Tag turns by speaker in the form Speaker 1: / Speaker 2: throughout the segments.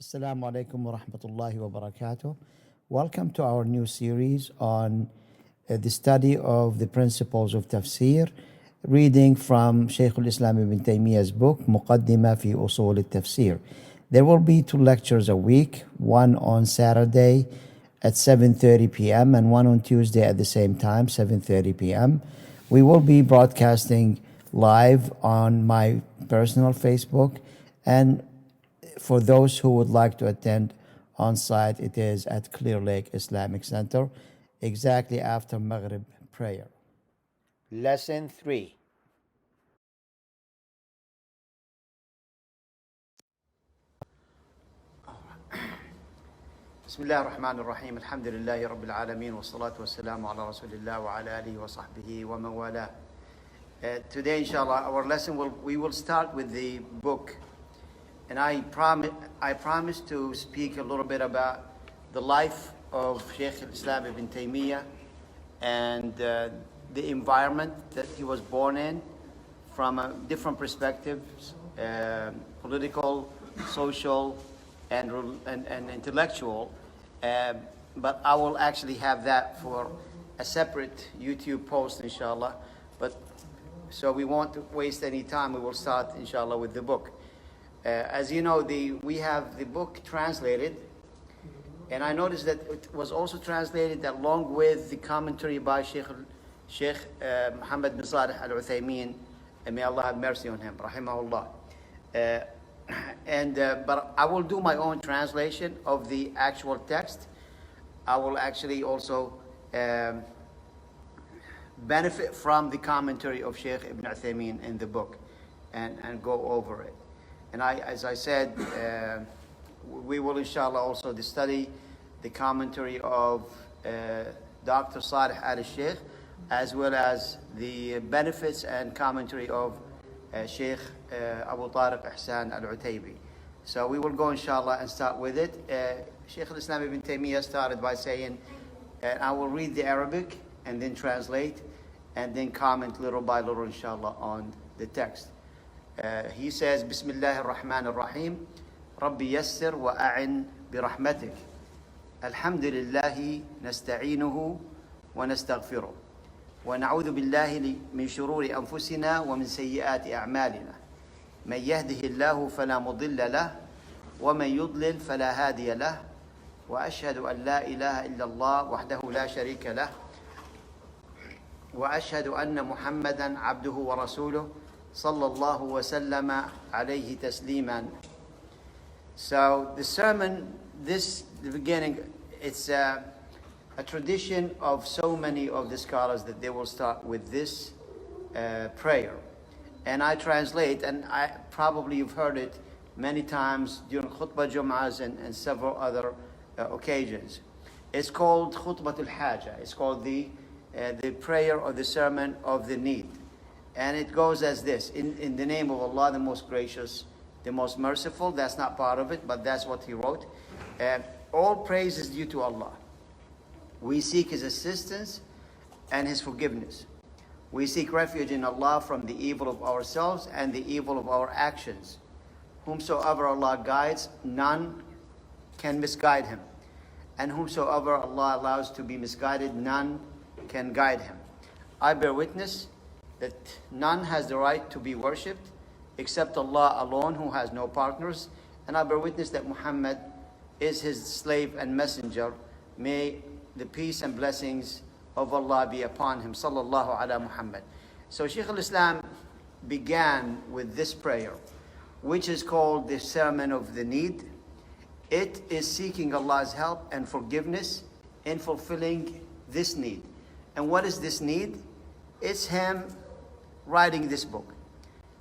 Speaker 1: Assalamu alaikum wa rahmatullahi wa barakatuh. Welcome to our new series on the study of the Principles of Tafsir, reading from Shaykh al-Islam ibn Taymiyyah's book, Muqaddima fi Usul al-Tafsir. There will be 2 lectures a week, one on Saturday at 7:30 p.m. and one on Tuesday at the same time, 7:30 p.m. We will be broadcasting live on my personal Facebook, and for those who would like to attend on site, it is at Clear Lake Islamic Center, exactly after Maghrib prayer. Lesson 3. بسم الله الرحمن الرحيم الحمد لله رب العالمين والصلاة والسلام على رسول الله وعلى آله وصحبه ومن والاه. Today, inshallah, our lesson we will start with the book. And I promise to speak a little bit about the life of Shaykh al-Islam ibn Taymiyyah and the environment that he was born in from different perspectives, political, social, and intellectual. But I will actually have that for a separate YouTube post, inshallah. But so we won't waste any time. We will start, inshallah, with the book. As you know, we have the book translated, and I noticed that it was also translated along with the commentary by Sheikh Muhammad bin Salih al-Uthaymeen, and may Allah have mercy on him, rahimahullah. But I will do my own translation of the actual text. I will actually also benefit from the commentary of Sheikh Ibn Uthaymeen in the book and go over it. And as I said, we will inshallah also study the commentary of Dr. Salih al-Sheikh, as well as the benefits and commentary of Sheikh Abu Tariq Ihsan al-Utaybi. So we will go inshallah and start with it. Shaykh al-Islam ibn Taymiyyah started by saying, I will read the Arabic and then translate and then comment little by little inshallah on the text. He says, Bismillah ar-Rahman ar-Rahim, Rabbi yassir wa a'in bi rahmatik. Alhamdulillahi nasta'inuhu wa nastaghfiruh. Wa na'udhu billahi min shururi anfusina wa min sayyiati a'malina. Man yahdihillahu fala mudilla lah, wa man yudlil fala hadiya lah. Wa ashhadu an la ilaha illa Allah wahdahu la sharika lah. Wa ashhadu anna Muhammadan abduhu wa rasuluh. Sallallahu wa sallama alayhi tasliman. So the sermon, the beginning, it's a tradition of so many of the scholars that they will start with this prayer. And I translate, and probably you've heard it many times during khutbah Jum'ahs and several other occasions. It's called khutbatul haja. It's called the prayer or the sermon of the need. And it goes as this, in the name of Allah, the most gracious, the most merciful. That's not part of it, but that's what he wrote. All praise is due to Allah. We seek His assistance and His forgiveness. We seek refuge in Allah from the evil of ourselves and the evil of our actions. Whomsoever Allah guides, none can misguide him. And whomsoever Allah allows to be misguided, none can guide him. I bear witness that none has the right to be worshipped except Allah alone, who has no partners. And I bear witness that Muhammad is His slave and messenger. May the peace and blessings of Allah be upon him. Sallallahu ala Muhammad. So Shaykh al-Islam began with this prayer, which is called the Sermon of the Need. It is seeking Allah's help and forgiveness in fulfilling this need. And what is this need? It's him writing this book.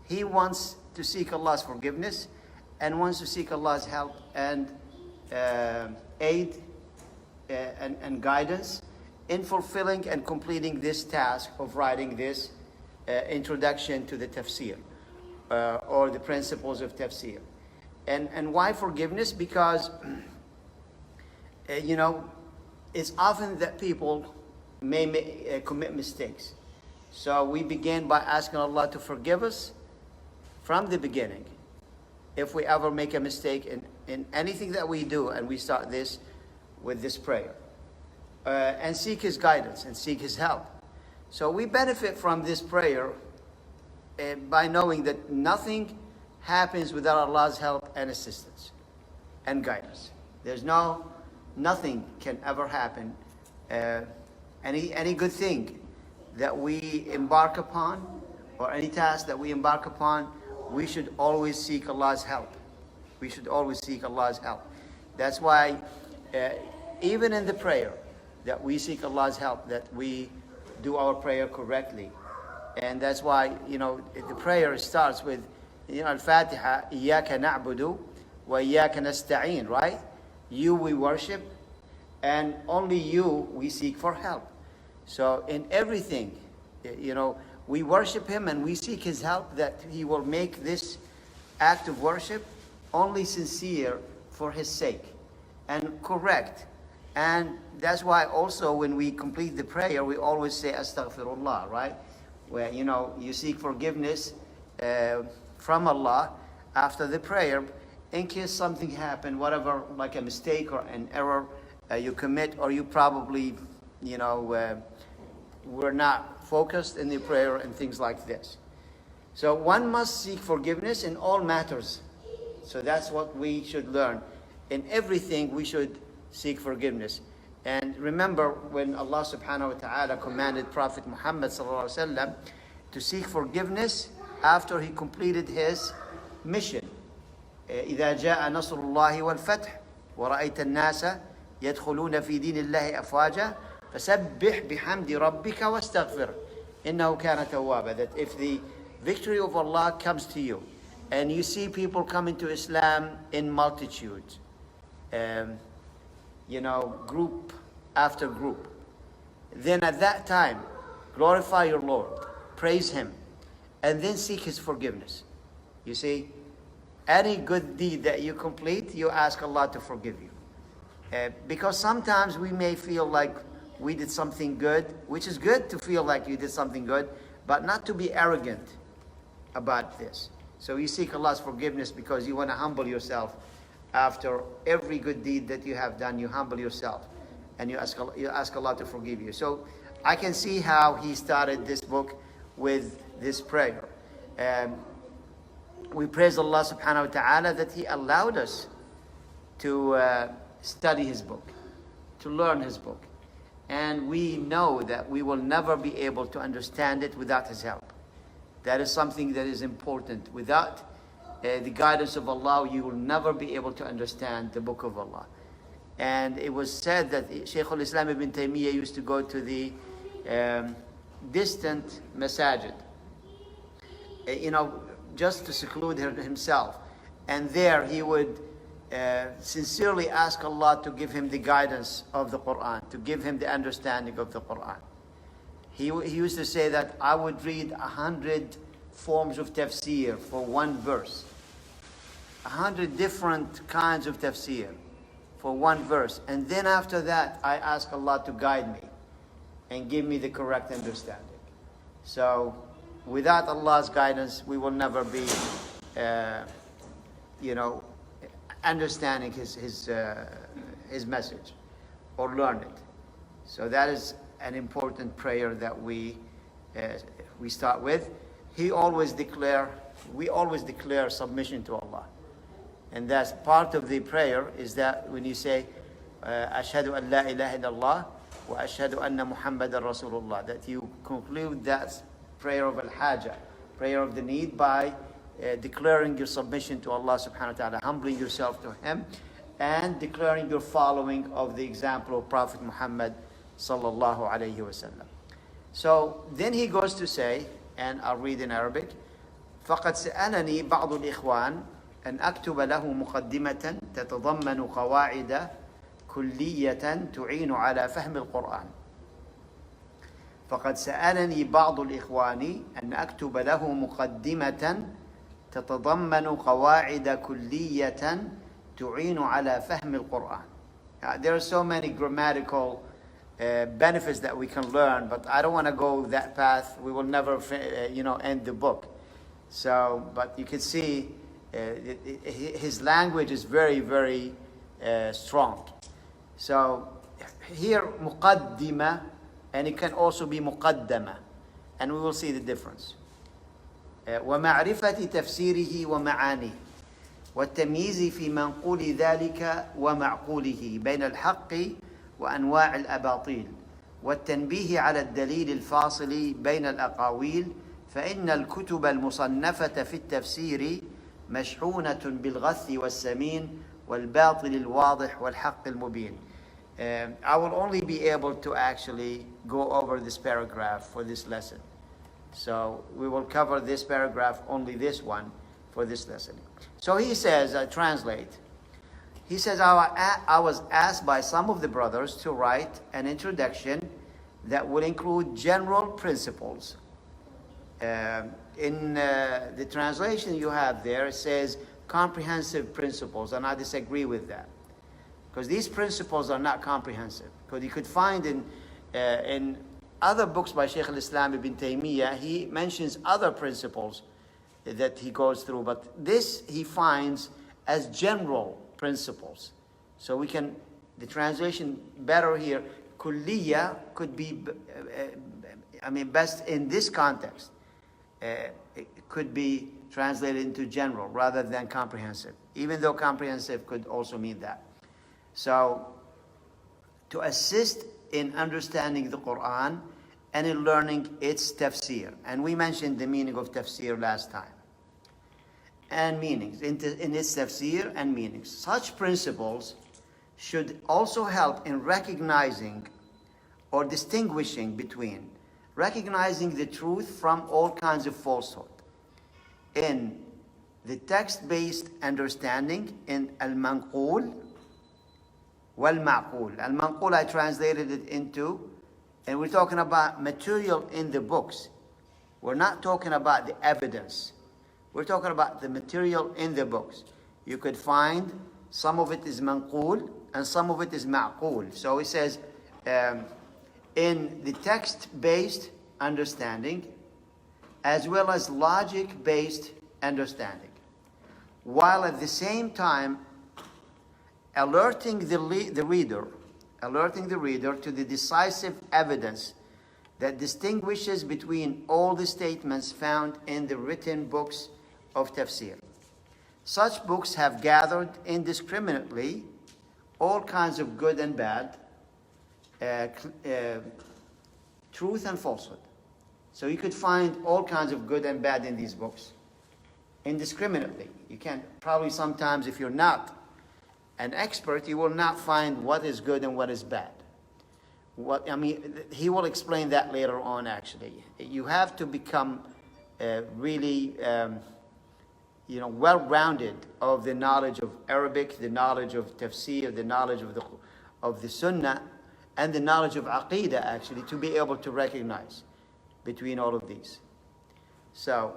Speaker 1: He wants to seek Allah's forgiveness and wants to seek Allah's help and aid and guidance in fulfilling and completing this task of writing this introduction to the tafsir or the principles of tafsir. And why forgiveness? Because it's often that people may commit mistakes. So we begin by asking Allah to forgive us from the beginning if we ever make a mistake in anything that we do, and we start this with this prayer. And seek His guidance and seek His help. So we benefit from this prayer by knowing that nothing happens without Allah's help and assistance and guidance. Nothing can ever happen. Any good thing that we embark upon, or any task that we embark upon, we should always seek Allah's help. We should always seek Allah's help. That's why even in the prayer, that we seek Allah's help, that we do our prayer correctly. And that's why, the prayer starts with, Al-Fatiha, إِيَّاكَ نَعْبُدُ وَإِيَّاكَ نَسْتَعِينُ, right? You we worship, and only you we seek for help. So in everything, we worship Him and we seek His help, that He will make this act of worship only sincere for His sake and correct. And that's why also when we complete the prayer, we always say Astaghfirullah, right? Where, you seek forgiveness from Allah after the prayer, in case something happened, whatever, like a mistake or an error you commit, or you probably, were not focused in the prayer and things like this. So one must seek forgiveness in all matters. So that's what we should learn. In everything we should seek forgiveness. And remember when Allah subhanahu wa ta'ala commanded Prophet Muhammad sallallahu alaihi wasallam to seek forgiveness after he completed his mission. إذا جاء نصر الله والفتح ورأيت الناس يدخلون في دين الله أفواجا فسبح بحمد ربك واستغفر إنه كان توابا. That if the victory of Allah comes to you and you see people coming to Islam in multitudes, group after group, then at that time glorify your Lord, praise Him, and then seek His forgiveness. You see, any good deed that you complete, you ask Allah to forgive you. Because sometimes we may feel like we did something good, which is good to feel like you did something good, but not to be arrogant about this. So you seek Allah's forgiveness because you want to humble yourself. After every good deed that you have done, you humble yourself and you ask Allah to forgive you. So I can see how he started this book with this prayer. We praise Allah subhanahu wa ta'ala that He allowed us to study His book, to learn His book. And we know that we will never be able to understand it without His help. That is something that is important. Without the guidance of Allah, you will never be able to understand the book of Allah. And it was said that Shaykh al-Islam ibn Taymiyyah used to go to the distant masajid, just to seclude himself. And there he would sincerely ask Allah to give him the guidance of the Quran, to give him the understanding of the Quran. He used to say that I would read 100 forms of tafsir for one verse. 100 different kinds of tafsir for one verse. And then after that, I ask Allah to guide me and give me the correct understanding. So without Allah's guidance, we will never be, understanding His message or learn it. So that is an important prayer that we start with. We always declare submission to Allah. And that's part of the prayer, is that when you say, Ashhadu an la ilaha illallah wa ashhadu anna Muhammadan Rasulullah, that you conclude that prayer of al-haja, prayer of the need, by declaring your submission to Allah subhanahu wa ta'ala, humbling yourself to Him, and declaring your following of the example of Prophet Muhammad sallallahu alayhi wasallam. So then he goes to say, and I'll read in Arabic, فَقَدْ سَأَلَنِي بَعْضُ الْإِخْوَانِ أن أكتب له مقدمة تتضمن قواعد كلية تعين على فهم القرآن. فقد سألني بعض الإخوان أن أكتب له مقدمة تتضمن قواعد كلية تعين على فهم القرآن. There are so many grammatical benefits that we can learn, but I don't want to go that path. We will never, end the book. So, but you can see his language is very, very strong. So here muqaddima, and it can also be muqaddama, and we will see the difference. ومعرفة تفسيره ومعانيه والتمييز في منقول ذلك ومعقوله بين الحق وأنواع الأباطيل والتنبيه على الدليل الفاصل بين الأقاويل فإن الكتب المصنفة في التفسير مشحونة بالغث والسمين والباطل الواضح والحق المبين. I will only be able to actually go over this paragraph for this lesson. So we will cover this paragraph, only this one, for this lesson. So he says, I translate, he says, I was asked by some of the brothers to write an introduction that would include general principles. In the translation you have there, it says comprehensive principles, and I disagree with that. Because these principles are not comprehensive. Because you could find in other books by Shaykh al-Islam ibn Taymiyyah, he mentions other principles that he goes through, but this he finds as general principles. So we can, the translation better here, kulliya could be, best in this context. It could be translated into general rather than comprehensive, even though comprehensive could also mean that. So, to assist in understanding the Quran and in learning its tafsir. And we mentioned the meaning of tafsir last time. And meanings, in its tafsir and meanings. Such principles should also help in recognizing or distinguishing between recognizing the truth from all kinds of falsehood. In the text-based understanding, in al-manqul wal-ma'qul. Al-manqul I translated it into, and we're talking about material in the books. We're not talking about the evidence. We're talking about the material in the books. You could find some of it is manqul and some of it is ma'qul. So it says, in the text-based understanding, as well as logic-based understanding, while at the same time alerting the reader to the decisive evidence that distinguishes between all the statements found in the written books of tafsir. Such books have gathered indiscriminately all kinds of good and bad, truth and falsehood. So you could find all kinds of good and bad in these books, indiscriminately. You can probably sometimes, if you're not an expert, you will not find what is good and what is bad. He will explain that later on, actually. You have to become really, well-rounded of the knowledge of Arabic, the knowledge of tafsir, the knowledge of the sunnah, and the knowledge of aqeedah, actually, to be able to recognize between all of these. So,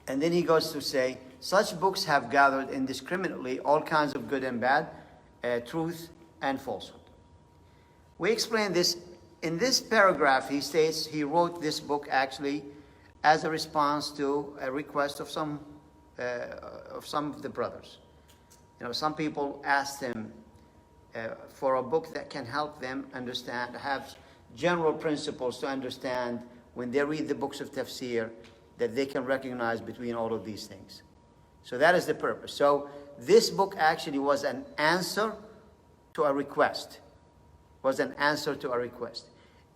Speaker 1: and then he goes to say, such books have gathered indiscriminately all kinds of good and bad, truth and falsehood. We explain this. In this paragraph, he states he wrote this book actually as a response to a request of some of the brothers. Some people asked him for a book that can help them understand, have general principles to understand when they read the books of tafsir, that they can recognize between all of these things. So that is the purpose. So this book actually was an answer to a request.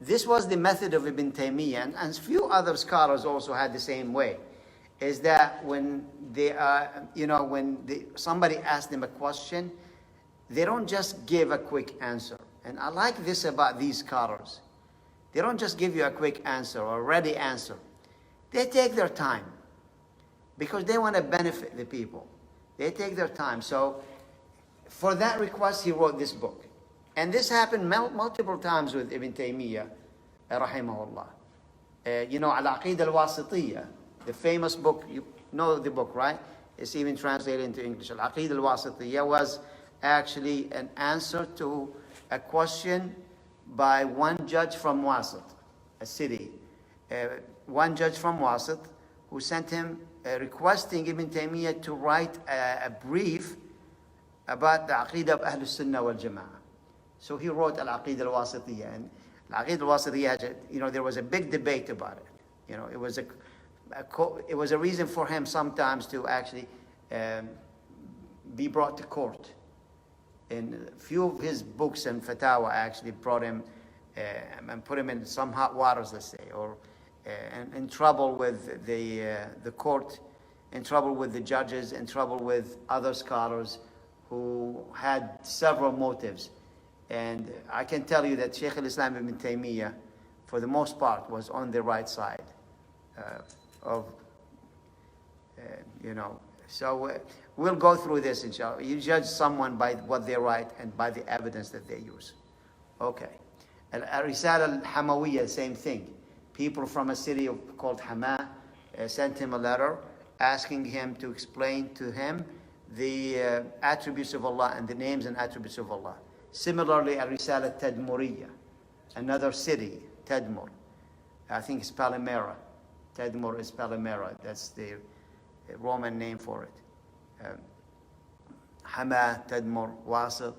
Speaker 1: This was the method of Ibn Taymiyyah, and a few other scholars also had the same way. Is that when they somebody asks them a question, they don't just give a quick answer. And I like this about these scholars. They don't just give you a quick answer or a ready answer. They take their time because they want to benefit the people. They take their time. So for that request, he wrote this book. And this happened multiple times with Ibn Taymiyyah, rahimahullah. Al-Aqeedah al-Wasitiyya, the famous book, you know the book, right? It's even translated into English. Al-Aqeedah al-Wasitiyya was actually an answer to a question by one judge from Wasit, a city. One judge from Wasit who sent him requesting Ibn Taymiyyah to write a brief about the Aqidah of Ahlul Sunnah wal Jama'ah. So he wrote Al-Aqidah al-Wasitiyah, and Al-Aqidah al-Wasitiyah, there was a big debate about it. It was a reason for him sometimes to actually be brought to court. And a few of his books and fatwa actually brought him and put him in some hot waters, let's say, or in trouble with the court, in trouble with the judges, in trouble with other scholars who had several motives. And I can tell you that Shaykh al-Islam ibn Taymiyyah, for the most part, was on the right side So we'll go through this, inshallah. You judge someone by what they write and by the evidence that they use. Okay. Al-Risala al-Hamawiyya, same thing. People from a city called Hama sent him a letter asking him to explain to him the attributes of Allah and the names and attributes of Allah. Similarly, Al-Risala al-Tadmuriyya, another city, Tadmur. I think it's Palmyra. Tadmur is Palmyra. That's the Roman name for it. Hama, Tadmur, Wasit.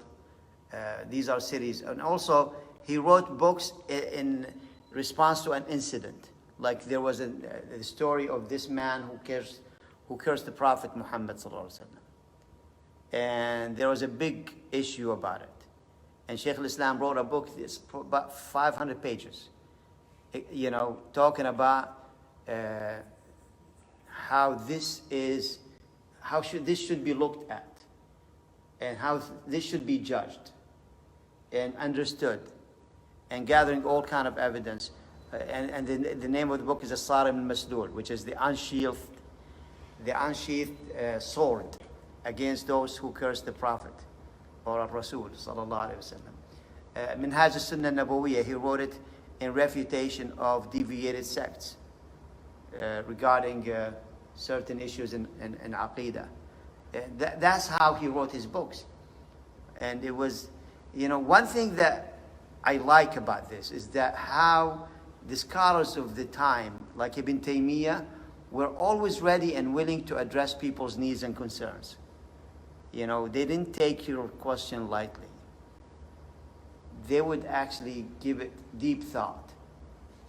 Speaker 1: These are cities. And also, he wrote books in response to an incident. Like there was a story of this man who cursed the Prophet Muhammad sallallahu alaihi wasallam. And there was a big issue about it. And Shaykh al-Islam wrote a book, it's about 500 pages, talking about how this should be looked at, and how this should be judged and understood, and gathering all kind of evidence. And the name of the book is As-Sarim al-Masdul, which is the unsheathed sword against those who curse the Prophet or Rasul sallallahu alaihi wasallam. Minhaj al-Sunnah al-Nabawiyya, he wrote it in refutation of deviated sects regarding certain issues in Aqidah. That's how he wrote his books. And it was, one thing that I like about this is that how the scholars of the time, like Ibn Taymiyyah, were always ready and willing to address people's needs and concerns. They didn't take your question lightly. They would actually give it deep thought.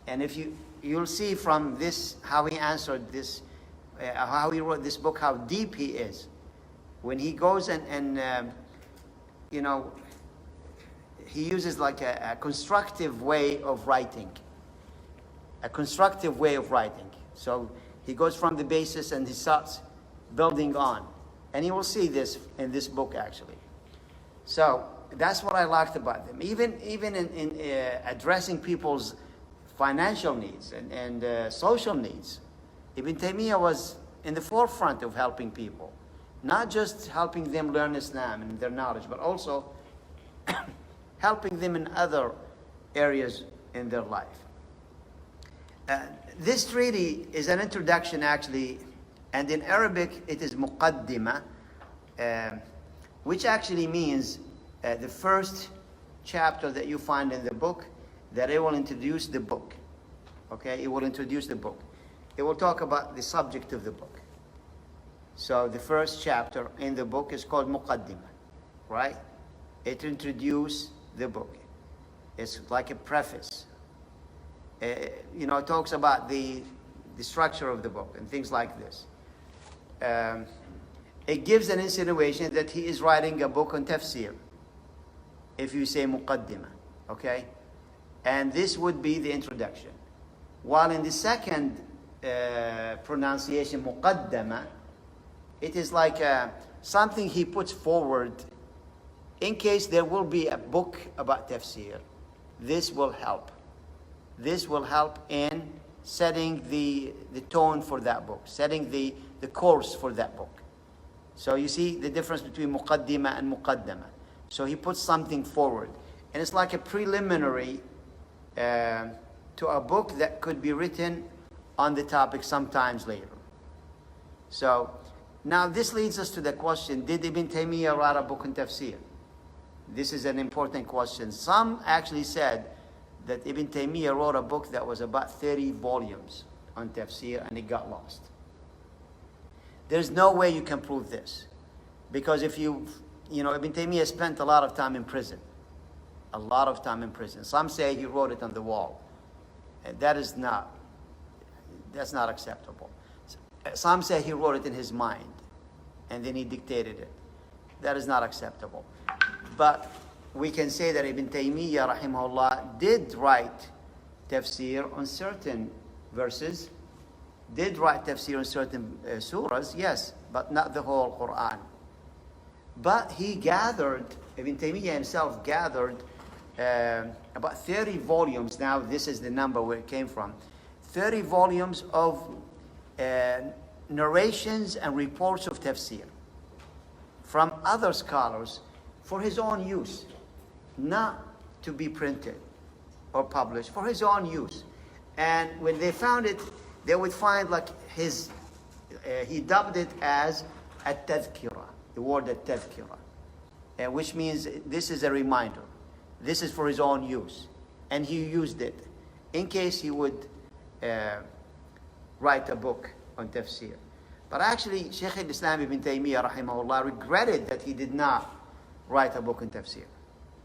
Speaker 1: And if you'll see from this, how he answered this, how he wrote this book, how deep he is. When he goes and he uses like a constructive way of writing. A constructive way of writing. So he goes from the basis and he starts building on. And you will see this in this book, actually. So that's what I liked about them. Even in addressing people's financial needs and social needs, Ibn Taymiyyah was in the forefront of helping people. Not just helping them learn Islam and their knowledge, but also helping them in other areas in their life. This treaty is an introduction, actually, and in Arabic it is muqaddima, which actually means the first chapter that you find in the book, that it will introduce the book. Okay, it will introduce the book. It will talk about the subject of the book. So the first chapter in the book is called muqaddima, right? It introduces the book. It's like a preface. It talks about the structure of the book and things like this. It gives an insinuation that he is writing a book on tafsir, if you say muqaddima, okay? And this would be the introduction. While in the second pronunciation, muqaddama, it is like something he puts forward in case there will be a book about tafsir. This will help. This will help in setting the tone for that book, setting the course for that book. So you see the difference between muqaddima and muqaddama. So he puts something forward. And it's like a preliminary to a book that could be written on the topic sometimes later. So now this leads us to the question, did Ibn Taymiyyah write a book on tafsir? This is an important question. Some actually said that Ibn Taymiyyah wrote a book that was about 30 volumes on tafsir and it got lost. There's no way you can prove this. Because if Ibn Taymiyyah spent a lot of time in prison. A lot of time in prison. Some say he wrote it on the wall. And that's not acceptable. Some say he wrote it in his mind, and then he dictated it. That is not acceptable. But we can say that Ibn Taymiyyah, rahimahullah, did write tafsir on certain verses, did write tafsir on certain surahs, yes, but not the whole Quran. But he gathered, Ibn Taymiyyah himself gathered about 30 volumes. Now this is the number where it came from. 30 volumes of narrations and reports of tafsir from other scholars for his own use, not to be printed or published, for his own use. And when they found it, they would find like he dubbed it as at-tadhkira, the word at-tadhkira, which means this is a reminder. This is for his own use. And he used it in case he would write a book on tafsir. But actually, Shaykh al-Islam ibn Taymiyyah, rahimahullah, regretted that he did not write a book on tafsir.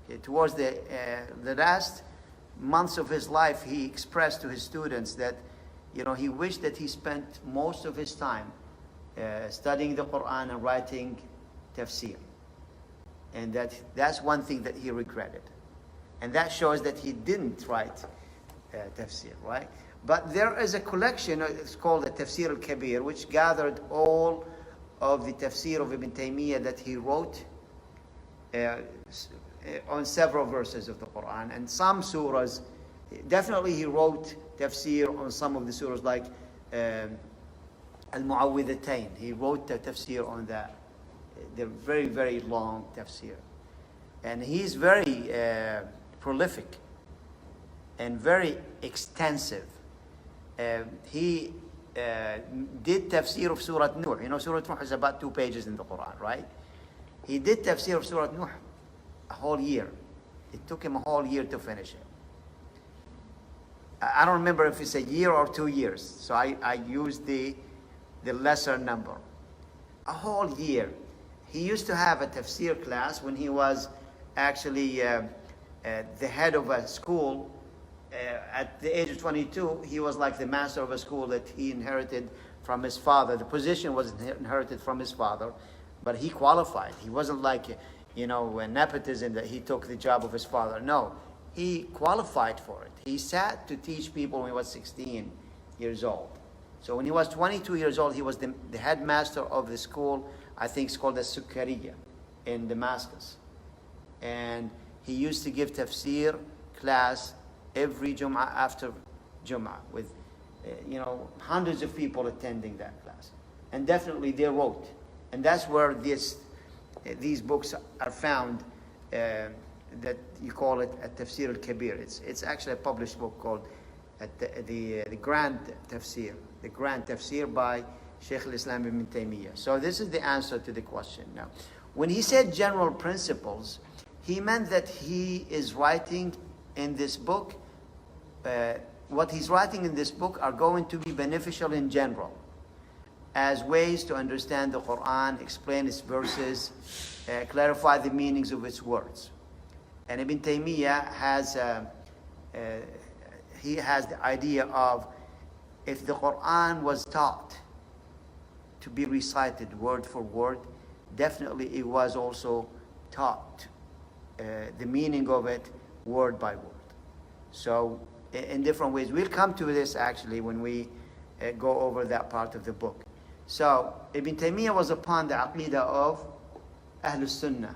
Speaker 1: Okay, towards the last months of his life, he expressed to his students that, he wished that he spent most of his time studying the Quran and writing tafsir. And that's one thing that he regretted. And that shows that he didn't write tafsir, right? But there is a collection, it's called the Tafsir al-Kabir, which gathered all of the tafsir of Ibn Taymiyyah that he wrote on several verses of the Quran. And some surahs, definitely he wrote tafsir on some of the surahs like Al-Mu'awwidhatayn. He wrote the tafsir on that. They're very, very long tafsir. And he's very prolific and very extensive. He did tafsir of Surah Nuh. Surah Nuh is about 2 pages in the Quran, right? He did tafsir of Surah Nuh a whole year. It took him a whole year to finish it. I don't remember if it's a year or 2 years, so I used the lesser number. A whole year. He used to have a tafsir class when he was actually the head of a school. At the age of 22, he was like the master of a school that he inherited from his father. The position was inherited from his father, but he qualified. He wasn't like, nepotism that he took the job of his father. No, he qualified for it. He sat to teach people when he was 16 years old. So when he was 22 years old, he was the headmaster of the school. I think it's called the Sukkariya in Damascus. And he used to give tafsir class every Jum'ah after Jum'ah with, hundreds of people attending that class. And definitely they wrote. And that's where these books are found, that you call it a Tafsir al-Kabir. It's actually a published book called the Grand Tafsir. The Grand Tafsir by Shaykh al-Islam ibn Taymiyyah. So this is the answer to the question. Now, when he said general principles, he meant that he is writing in this book, what he's writing in this book are going to be beneficial in general, as ways to understand the Quran, explain its verses, clarify the meanings of its words. And Ibn Taymiyyah has the idea of, if the Quran was taught to be recited word for word, definitely it was also taught the meaning of it word by word. So in different ways. We'll come to this actually when we go over that part of the book. So Ibn Taymiyyah was upon the aqidah of Ahlul Sunnah,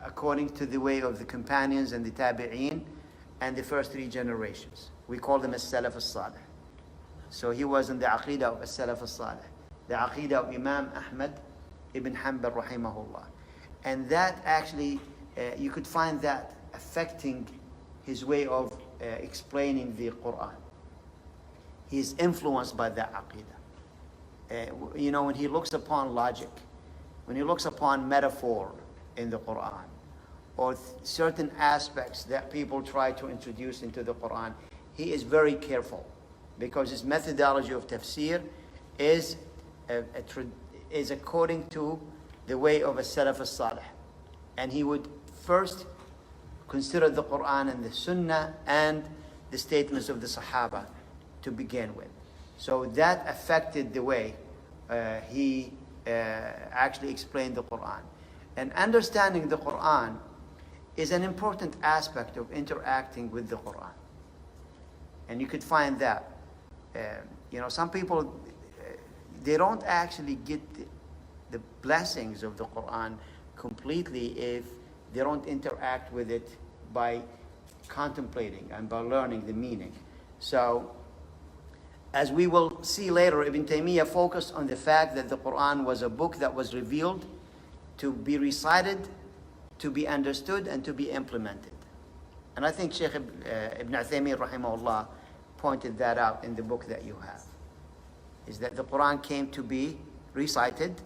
Speaker 1: according to the way of the companions and the tabi'een and the first 3 generations. We call them as-Salaf as-Salih. So he was in the aqidah of as-Salaf as-Salih, the aqidah of Imam Ahmad ibn Hanbal rahimahullah. And that actually, you could find that affecting his way of explaining the Quran. He is influenced by that aqidah. When he looks upon logic, when he looks upon metaphor in the Quran, or certain aspects that people try to introduce into the Quran, he is very careful, because his methodology of tafsir is is according to the way of a Salaf al-Salih. And he would first consider the Quran and the Sunnah and the statements of the Sahaba to begin with. So that affected the way he actually explained the Quran. And understanding the Quran is an important aspect of interacting with the Quran. And you could find that. Some people, they don't actually get the blessings of the Quran completely if they don't interact with it by contemplating and by learning the meaning. So, as we will see later, Ibn Taymiyyah focused on the fact that the Quran was a book that was revealed to be recited, to be understood, and to be implemented. And I think Shaykh Ibn Uthaymeen rahimahullah pointed that out in the book that you have, is that the Quran came to be recited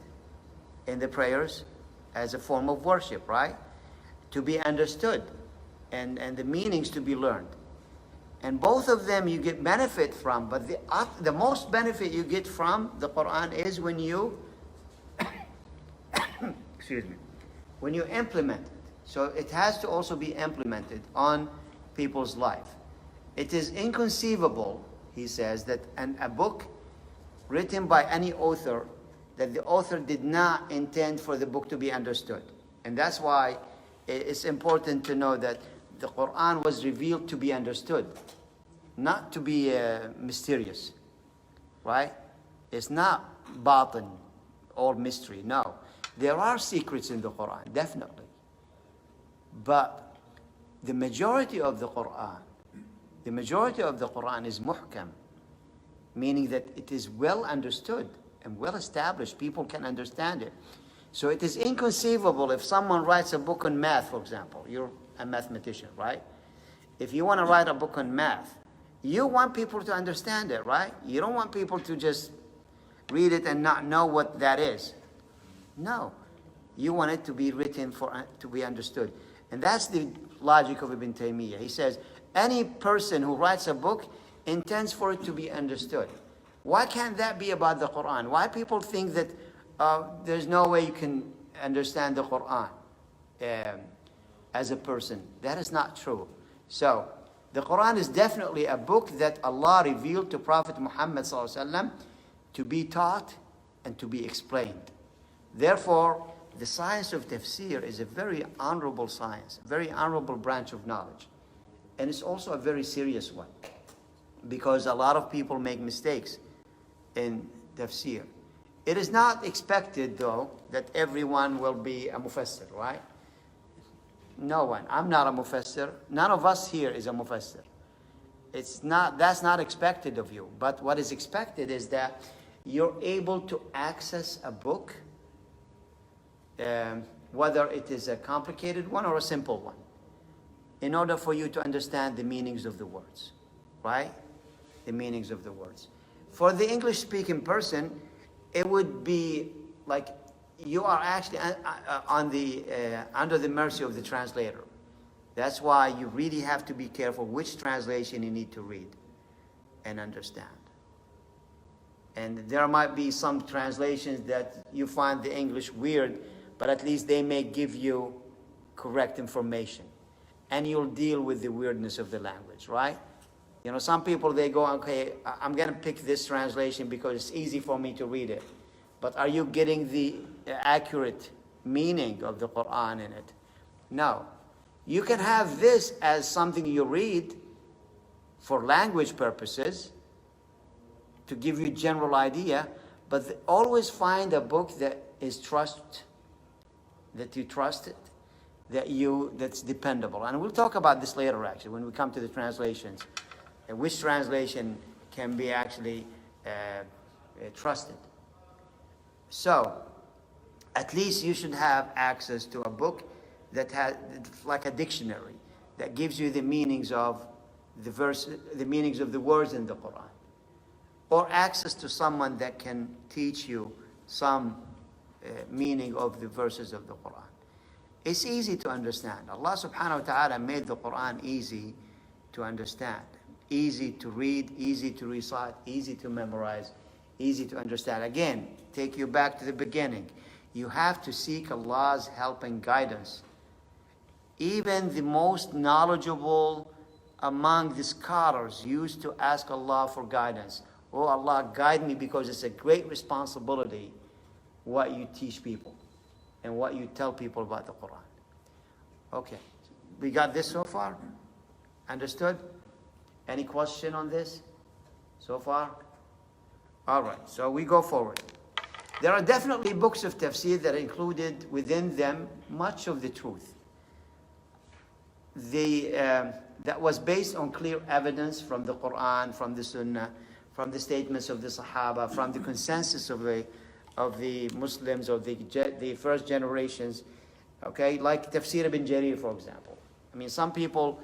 Speaker 1: in the prayers as a form of worship, right? To be understood and the meanings to be learned. And both of them you get benefit from, but the most benefit you get from the Quran is when you when you implement it. So it has to also be implemented on people's life. It is inconceivable, he says, that a book written by any author, that the author did not intend for the book to be understood. And that's why it's important to know that the Quran was revealed to be understood, not to be mysterious, right? It's not batin or mystery, no. There are secrets in the Quran, definitely. But the majority of the Quran is muhkam, meaning that it is well understood and well established. People can understand it. So it is inconceivable if someone writes a book on math, for example. You're a mathematician, right? If you want to write a book on math, you want people to understand it, right? You don't want people to just read it and not know what that is. No. You want it to be written to be understood. And that's the logic of Ibn Taymiyyah. He says, any person who writes a book intends for it to be understood. Why can't that be about the Quran? Why people think that there's no way you can understand the Quran as a person? That is not true. So, the Quran is definitely a book that Allah revealed to Prophet Muhammad ﷺ to be taught and to be explained. Therefore, the science of tafsir is a very honorable science, a very honorable branch of knowledge. And it's also a very serious one, because a lot of people make mistakes in tafsir. It is not expected, though, that everyone will be a mufassir, right? No one. I'm not a mufassir. None of us here is a mufassir. That's not expected of you. But what is expected is that you're able to access a book, whether it is a complicated one or a simple one, in order for you to understand the meanings of the words, right? The meanings of the words. For the English-speaking person, it would be like you are actually under the mercy of the translator. That's why you really have to be careful which translation you need to read and understand. And there might be some translations that you find the English weird, but at least they may give you correct information. And you'll deal with the weirdness of the language, right? Some people, they go, okay, I'm going to pick this translation because it's easy for me to read it. But are you getting the accurate meaning of the Quran in it? No. You can have this as something you read for language purposes, to give you a general idea, but always find a book that is that you trust it, that's dependable. And we'll talk about this later, actually, when we come to the translations, which translation can be actually trusted. So, at least you should have access to a book that has, like a dictionary, that gives you the meanings of the meanings of the words in the Quran, or access to someone that can teach you some meaning of the verses of the Quran. It's easy to understand. Allah subhanahu wa ta'ala made the Quran easy to understand, easy to read, easy to recite, easy to memorize, easy to understand. Again, take you back to the beginning. You have to seek Allah's help and guidance. Even the most knowledgeable among the scholars used to ask Allah for guidance. Oh Allah, guide me, because it's a great responsibility what you teach people and what you tell people about the Quran. Okay, we got this so far? Understood? Any question on this so far? All right, so we go forward. There are definitely books of tafsir that are included within them much of the truth. That was based on clear evidence from the Quran, from the Sunnah, from the statements of the Sahaba, from the consensus of the Muslims of the first generations. Okay, like Tafsir ibn Jarir, for example. I mean, some people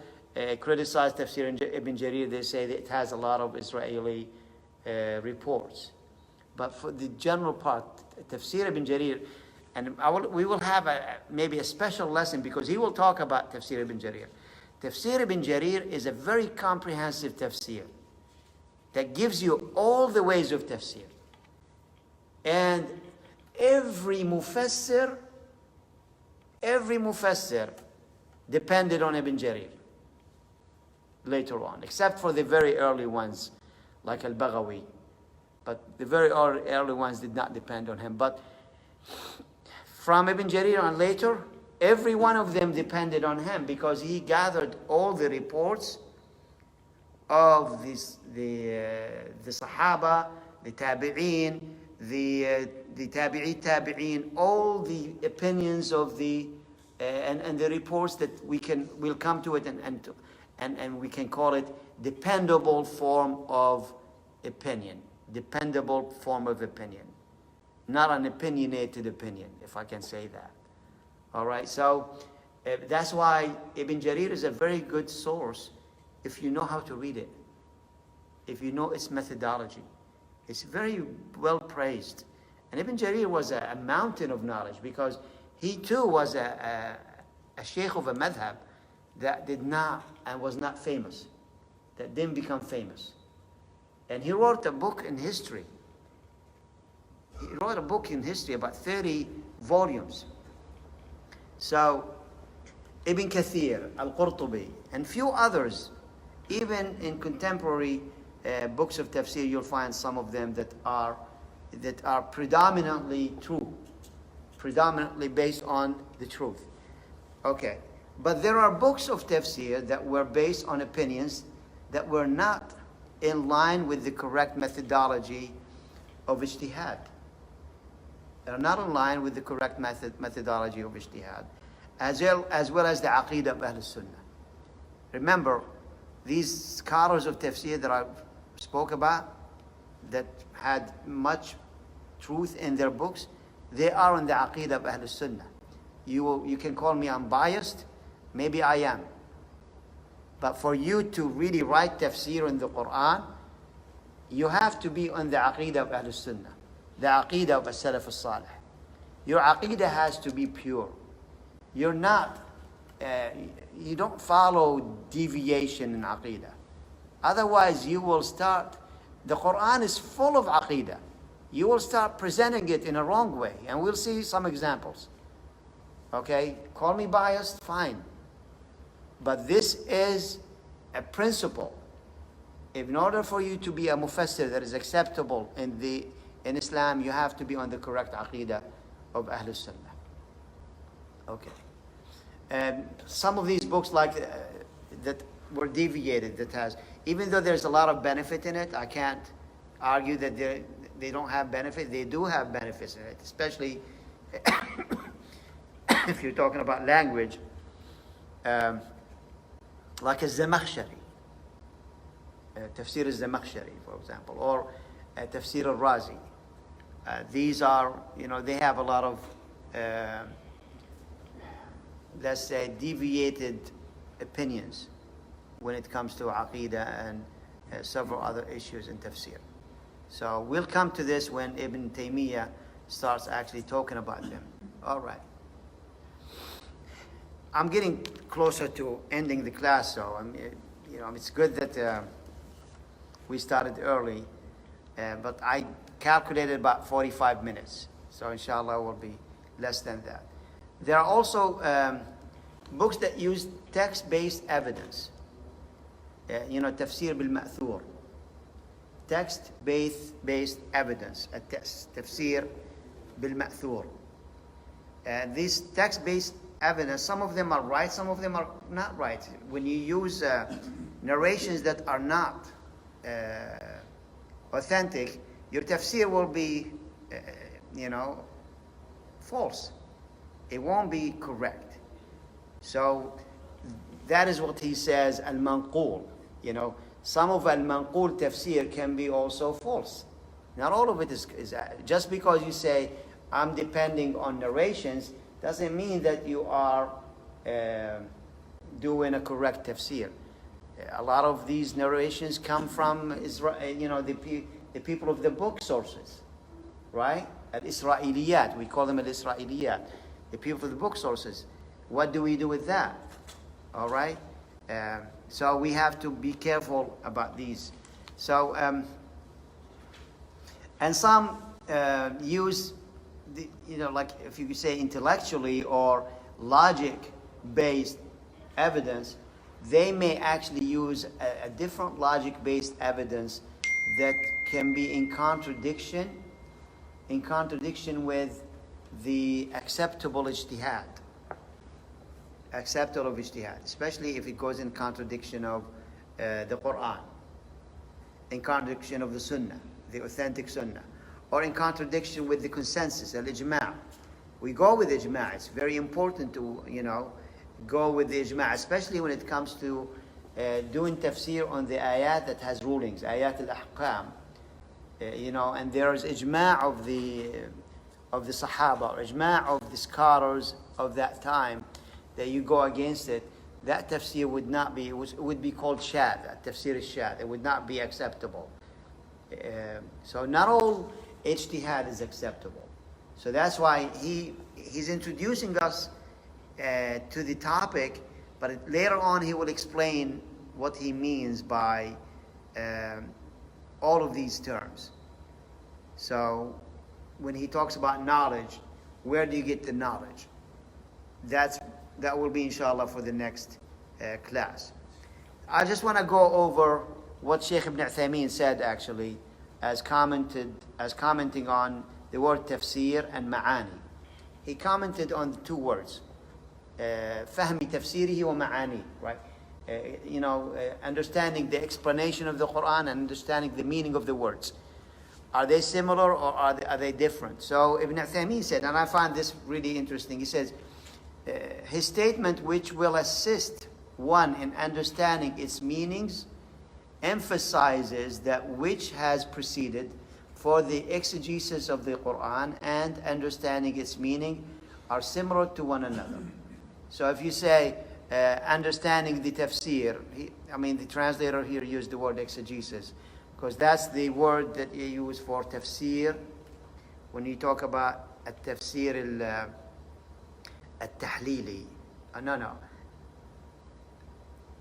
Speaker 1: criticize Tafsir ibn Jarir. They say that it has a lot of Israeli reports. But for the general part, Tafsir ibn Jarir, and we will have maybe a special lesson, because he will talk about Tafsir ibn Jarir. Tafsir ibn Jarir is a very comprehensive tafsir that gives you all the ways of tafsir. And every mufassir depended on Ibn Jarir later on, except for the very early ones, like Al-Baghawi. But the very early ones did not depend on him. But from Ibn Jarir on later, every one of them depended on him, because he gathered all the reports of the Sahaba, the Tabi'een, the Tabi'een, all the opinions of and the reports that we'll come to it, and we can call it dependable form of opinion. Dependable form of opinion. Not an opinionated opinion, if I can say that. All right, so that's why Ibn Jarir is a very good source if you know how to read it, if you know its methodology. It's very well praised. And Ibn Jarir was a mountain of knowledge, because he too was a sheikh of a madhab that did not and was not famous, that didn't become famous. And he wrote a book in history. He wrote a book in history, about 30 volumes. So Ibn Kathir, Al-Qurtubi, and few others, even in contemporary books of tafsir, you'll find some of them that are predominantly true, predominantly based on the truth. Okay, but there are books of tafsir that were based on opinions that were not in line with the correct methodology of ijtihad. They're not in line with the correct methodology of ijtihad, as well as the aqeedah of Ahl Sunnah. Remember, these scholars of tafsir that I spoke about, that had much truth in their books, they are on the aqeedah of Ahl Sunnah. You can call me unbiased, maybe I am. But for you to really write tafsir in the Quran, you have to be on the aqeedah of Ahl Sunnah, the aqeedah of As-Salaf As-Salih. Your aqeedah has to be pure. You're not, you don't follow deviation in aqeedah. Otherwise, you will start, the Quran is full of aqeedah. You will start presenting it in a wrong way. And we'll see some examples. Okay? Call me biased, fine. But this is a principle. In order for you to be a mufassir that is acceptable in Islam, you have to be on the correct aqeedah of Ahl Sunnah. Okay. And some of these books that were deviated, that has, even though there's a lot of benefit in it, I can't argue that they don't have benefit. They do have benefits in it, especially if you're talking about language. Like a Zamakhshari, Tafsir al-Zamakhshari, for example, or Tafsir al-Razi. These are, they have a lot of, let's say, deviated opinions when it comes to Aqeedah and several other issues in Tafsir. So we'll come to this when Ibn Taymiyyah starts actually talking about them. All right. I'm getting closer to ending the class, so it's good that we started early, but I calculated about 45 minutes. So inshallah it will be less than that. There are also books that use text-based evidence. Tafsir bil-ma'thur. Text-based evidence. Tafsir bil-ma'thur. These text-based evidence, some of them are right, some of them are not right. When you use narrations that are not authentic, your tafsir will be, false. It won't be correct. So that is what he says, al-manqul. Some of al-manqul tafsir can be also false. Not all of it is just because you say, I'm depending on narrations, doesn't mean that you are doing a correct tafsir. A lot of these narrations come from Israel, the people of the book sources, right? Al-Isra'iliyat, we call them al-Isra'iliyat, the people of the book sources. What do we do with that? All right? So we have to be careful about these. So, and some use, like if you say intellectually or logic-based evidence, they may actually use a different logic-based evidence that can be in contradiction with the acceptable ijtihad. Especially if it goes in contradiction of the Quran, in contradiction of the Sunnah, the authentic Sunnah, or in contradiction with the consensus, al-ijma'. We go with ijma'. It's very important to, go with the ijma', especially when it comes to doing tafsir on the ayat that has rulings, ayat al-ahkam. And there is ijma' of the Sahaba, or ijma' of the scholars of that time, that you go against it, that tafsir would not be, it would be called shad. That tafsir is shad. It would not be acceptable. So not all ijtihad is acceptable. So that's why he's introducing us to the topic, but later on he will explain what he means by all of these terms. So when he talks about knowledge, where do you get the knowledge? That will be inshallah for the next class. I just want to go over what Shaykh Ibn Uthaymeen said actually, as commenting on the word tafsir and ma'ani. He commented on the two words, fahmi tafsirihi wa ma'ani, right? Understanding the explanation of the Quran and understanding the meaning of the words. Are they similar or are they different? So Ibn Uthaymeen said, and I find this really interesting, he says, his statement, which will assist one in understanding its meanings, emphasizes that which has preceded for the exegesis of the Quran and understanding its meaning are similar to one another. So if you say understanding the tafsir, the translator here used the word exegesis, because that's the word that you use for tafsir when you talk about al-tafsir al-tahlili.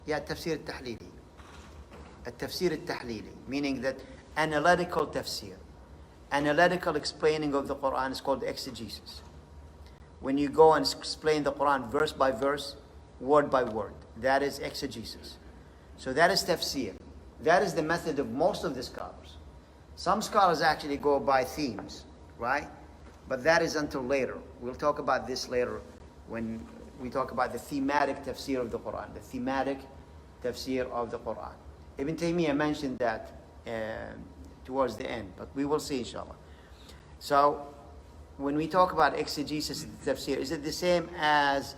Speaker 1: Tafsir al-tahlili. Al-tafsir al-tahlili, meaning that analytical tafsir. Analytical explaining of the Quran is called exegesis. When you go and explain the Quran verse by verse, word by word, that is exegesis. So that is tafsir. That is the method of most of the scholars. Some scholars actually go by themes, right? But that is until later. We'll talk about this later when we talk about the thematic tafsir of the Quran, the thematic tafsir of the Quran. Ibn Taymiyyah mentioned that towards the end, but we will see inshallah. So when we talk about exegesis and tafsir, is it the same as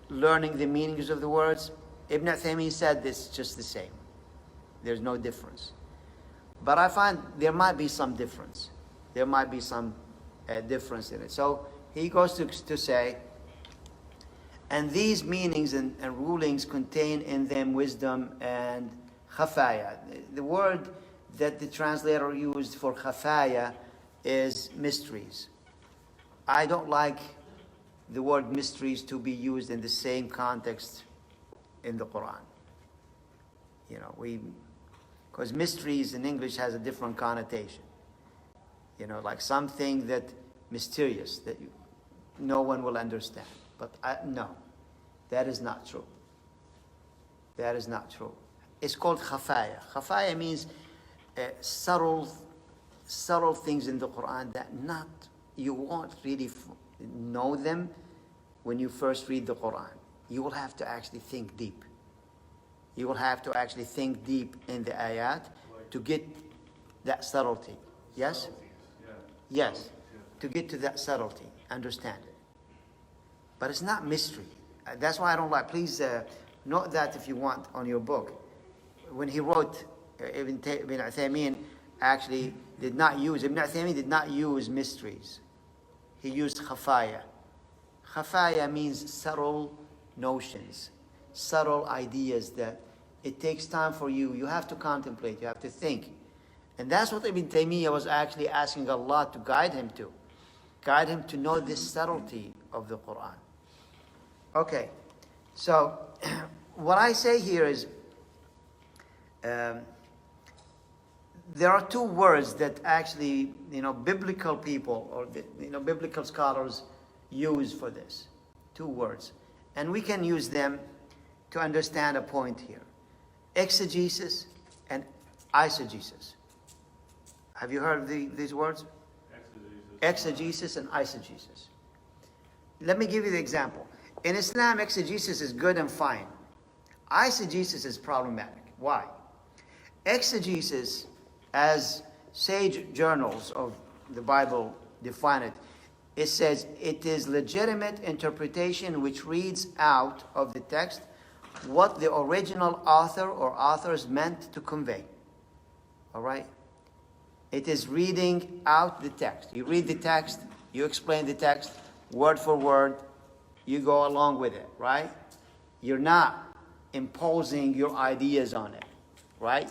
Speaker 1: learning the meanings of the words? Ibn Taymiyyah said this just the same. There's no difference. But I find there might be some difference. There might be some difference in it. So he goes to say, and these meanings and rulings contain in them wisdom and khafaya. The word that the translator used for khafaya is mysteries. I don't like the word mysteries to be used in the same context in the Quran. Because mysteries in English has a different connotation. like something that mysterious that no one will understand. But no, that is not true. That is not true. It's called khafaya. Khafaya means subtle things in the Quran that you won't really know them when you first read the Quran. You will have to actually think deep. You will have to actually think deep in the ayat to get that subtlety. Yes? Yes. To get to that subtlety, understand it. But it's not mystery. That's why I don't like. Please note that if you want on your book. When he wrote, Ibn Uthaymeen actually Ibn Uthaymeen did not use mysteries. He used khafaya. Khafaya means subtle notions, subtle ideas that it takes time for you. You have to contemplate, you have to think. And that's what Ibn Taymiyyah was actually asking Allah to guide him to. Guide him to know this subtlety of the Quran. Okay, so what I say here is there are two words that actually, biblical people or biblical scholars use for this. Two words. And we can use them to understand a point here. Exegesis and eisegesis. Have you heard of these words? Exegesis and eisegesis. Let me give you the example. In Islam, exegesis is good and fine. Eisegesis is problematic. Why? Exegesis, as sage journals of the Bible define it, it says it is legitimate interpretation which reads out of the text what the original author or authors meant to convey. All right? It is reading out the text. You read the text, you explain the text, word for word, you go along with it, right? You're not imposing your ideas on it, right?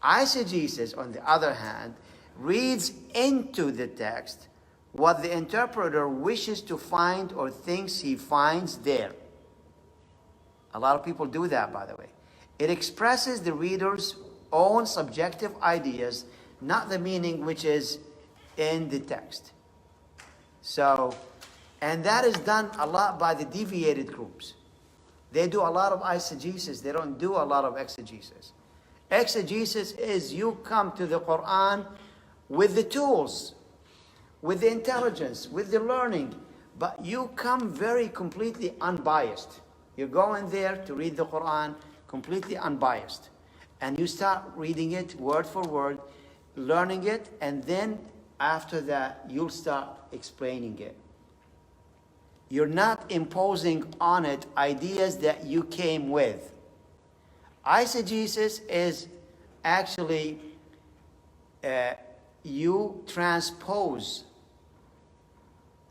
Speaker 1: Eisegesis, on the other hand, reads into the text what the interpreter wishes to find or thinks he finds there. A lot of people do that, by the way. It expresses the reader's own subjective ideas, not the meaning which is in the text. So, and that is done a lot by the deviated groups. They do a lot of eisegesis. They don't do a lot of exegesis. Exegesis is you come to the Quran with the tools, with the intelligence, with the learning, but you come very completely unbiased. You're going there to read the Quran completely unbiased. And you start reading it word for word, learning it, and then after that, you'll start explaining it. You're not imposing on it ideas that you came with. Eisegesis is actually you transpose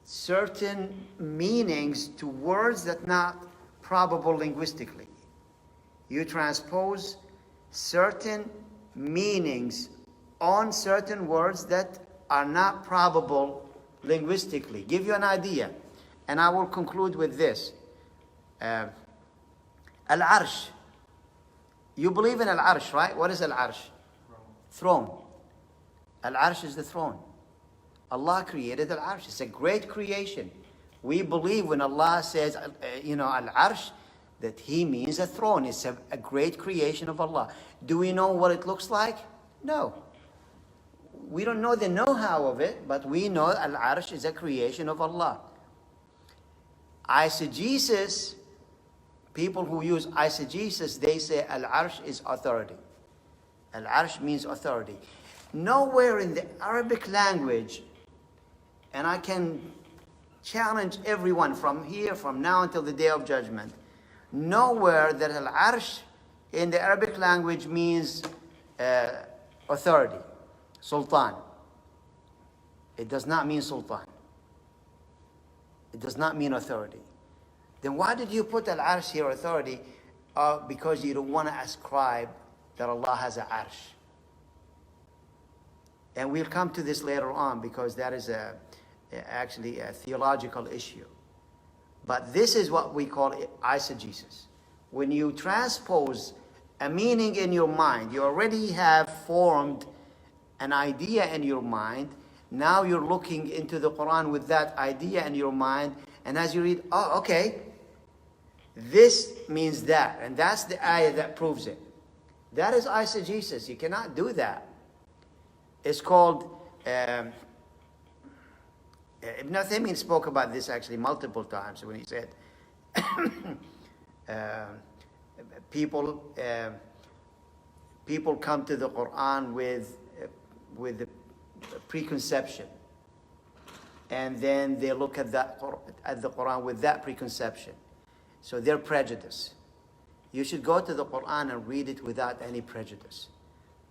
Speaker 1: certain meanings to words that are not probable linguistically. You transpose certain meanings on certain words that are not probable linguistically. Give you an idea, and I will conclude with this. Al-Arsh. You believe in Al-Arsh, right? What is Al-Arsh? Throne. Al-Arsh is the throne. Allah created Al-Arsh. It's a great creation. We believe when Allah says, Al-Arsh, that He means a throne. It's a great creation of Allah. Do we know what it looks like? No. We don't know the know-how of it, but we know Al-Arsh is a creation of Allah. Eisegesis, people who use eisegesis, they say Al-Arsh is authority. Al-Arsh means authority. Nowhere in the Arabic language, and I can challenge everyone from now until the Day of Judgment, nowhere that Al-Arsh in the Arabic language means authority, sultan. It does not mean sultan. It does not mean authority. Then why did you put Al-Arsh here, authority? Because you don't want to ascribe that Allah has an Arsh. And we'll come to this later on because that is actually a theological issue. But this is what we call eisegesis. When you transpose a meaning in your mind, you already have formed an idea in your mind, Now you're looking into the Quran with that idea in your mind, and as you read, oh, okay, this means that, and that's the ayah that proves it. That is eisegesis. You cannot do that. It's called, Ibn Uthaymeen spoke about this actually multiple times when he said, people come to the Quran with a preconception, and then they look at the Quran with that preconception. So they're prejudiced. You should go to the Quran and read it without any prejudice,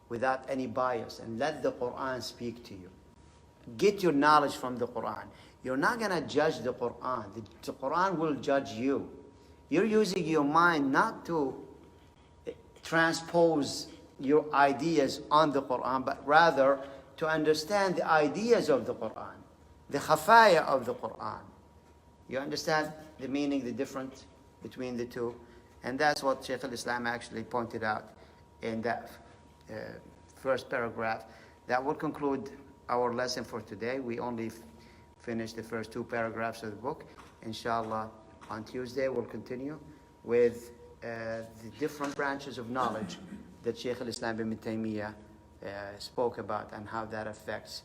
Speaker 1: without any bias, and let the Quran speak to you. Get your knowledge from the Quran. You're not going to judge the Quran. The Quran will judge you. You're using your mind not to transpose your ideas on the Quran, but rather to understand the ideas of the Quran, the khafaya of the Quran. You understand the meaning, the difference between the two? And that's what Shaykh al-Islam actually pointed out in that first paragraph. That will conclude our lesson for today. We only finished the first two paragraphs of the book. Inshallah, on Tuesday we'll continue with the different branches of knowledge that Shaykh al-Islam ibn Taymiyyah spoke about, and how that affects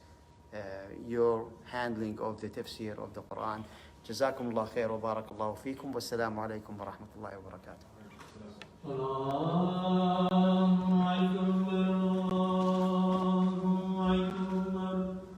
Speaker 1: your handling of the tafsir of the Quran. جزاكم الله خير وبارك الله فيكم والسلام عليكم ورحمة الله وبركاته.